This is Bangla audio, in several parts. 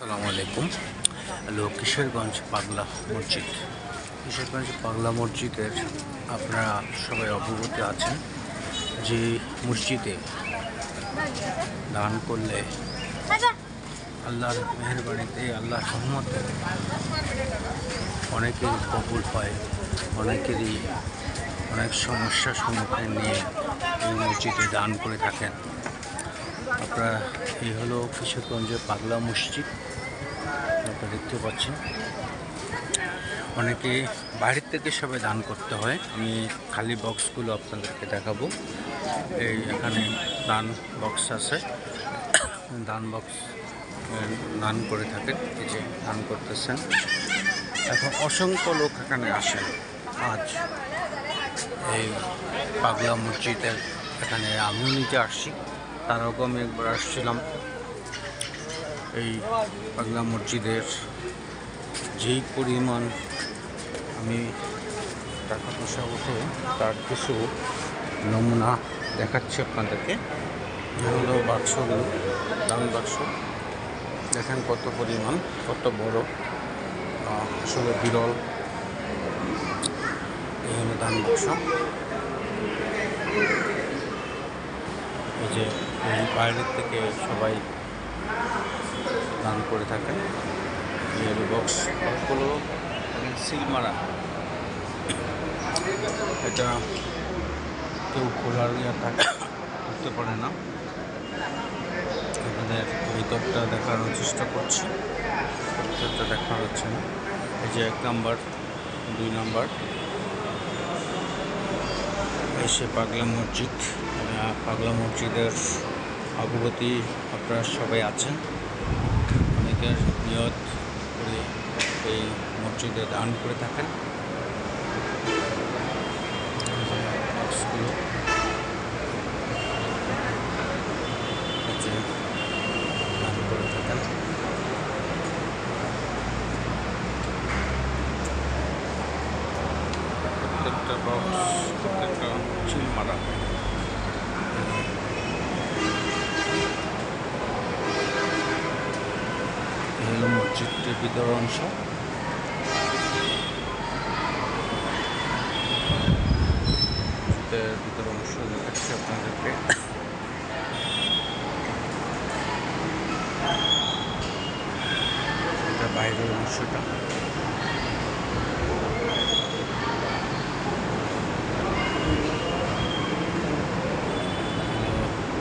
আসসালামু আলাইকুম। কিশোরগঞ্জ পাগলা মসজিদ। কিশোরগঞ্জ পাগলা মসজিদের আপনারা সবাই অবগত আছেন যে মসজিদে দান করলে আল্লাহর মেহেরবানিতে, আল্লাহর রহমতে অনেকের কবুল হয়, অনেকেরই অনেক সমস্যার সম্মুখীন নিয়ে এই মসজিদে দান করে থাকেন। আপনারা এই হলো কিশোরগঞ্জের পাগলা মসজিদ। আপনারা দেখতে পাচ্ছেন অনেকে বাইরের থেকে সবাই দান করতে হয়। আমি খালি বক্সগুলো আপনাদেরকে দেখাবো। এই এখানে দান বক্স আছে, দান বক্স দান করে থাকেন। এই যে দান করতেছেন। এখন অসংখ্য লোক এখানে আসেন। আজ এই পাগলা মসজিদের এখানে আমিও নিজে আসছি, তার আগে আমি একবার আসছিলাম। এই পাগলা মসজিদের যেই পরিমাণ আমি টাকা পয়সা উঠে তার কিছু নমুনা দেখাচ্ছি আপনাদেরকে। এগুলো বাক্সগুলো, দান বাক্স দেখেন কত পরিমাণ, কত বড়, আসলে বিরল। এই হলো দান বাক্স। এই যে এই বাইরের থেকে সবাই দান করে থাকেন। এই হলো বক্স, বক্সগুলো সিল মারা, এটা কেউ খোলার করতে পারে না। আপনাদের ভিতরটা দেখানোর চেষ্টা করছি, ভিতরটা দেখা যাচ্ছে না। এই যে 1 নাম্বার, 2 নাম্বার, এসে পাগলা মসজিদ। পাগলা মসজিদের অবগতি আপনারা সবাই আছেন। অনেকের নিয়ত করে এই মসজিদে দান করে থাকেন। দান করে থাকেন। প্রত্যেকটা বক্স, প্রত্যেকটা চিল মারা। এই হলো মসজিদটির ভিতর অংশ। ভিতর অংশ দেখাচ্ছি আপনাদেরকে। এটা বাইরের অংশটা।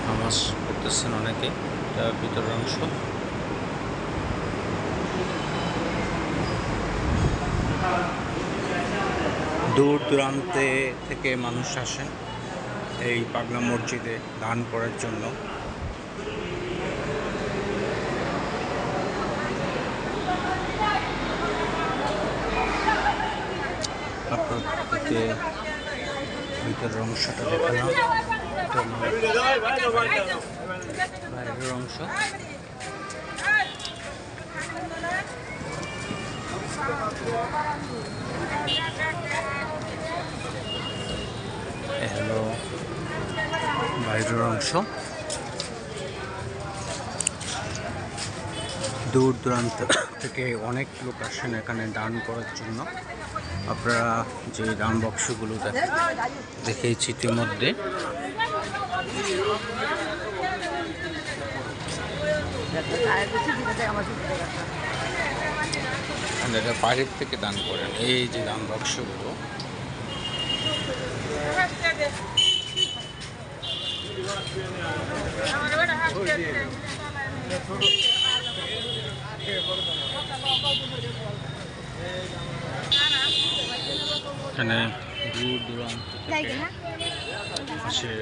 নামাজ পড়তেছেন অনেকে। এটা ভিতরের অংশ। দূর দূরান্তে থেকে মানুষ আসেন এই পাগলা মসজিদে দান করার জন্য। আপনাদেরকে ভিতরের অংশটা দেখালাম। বাইরের অংশ। হ্যালো, বাইরের অংশ। দূর দূরান্ত থেকে অনেক লোক আসেন এখানে দান করার জন্য। আপনারা যে দান বক্সগুলো দেখেছি ইতিমধ্যে, বাইরের থেকে দান করেন। এই যে দান বক্সগুলো, এখানে দূর দূরান্ত থেকে আসে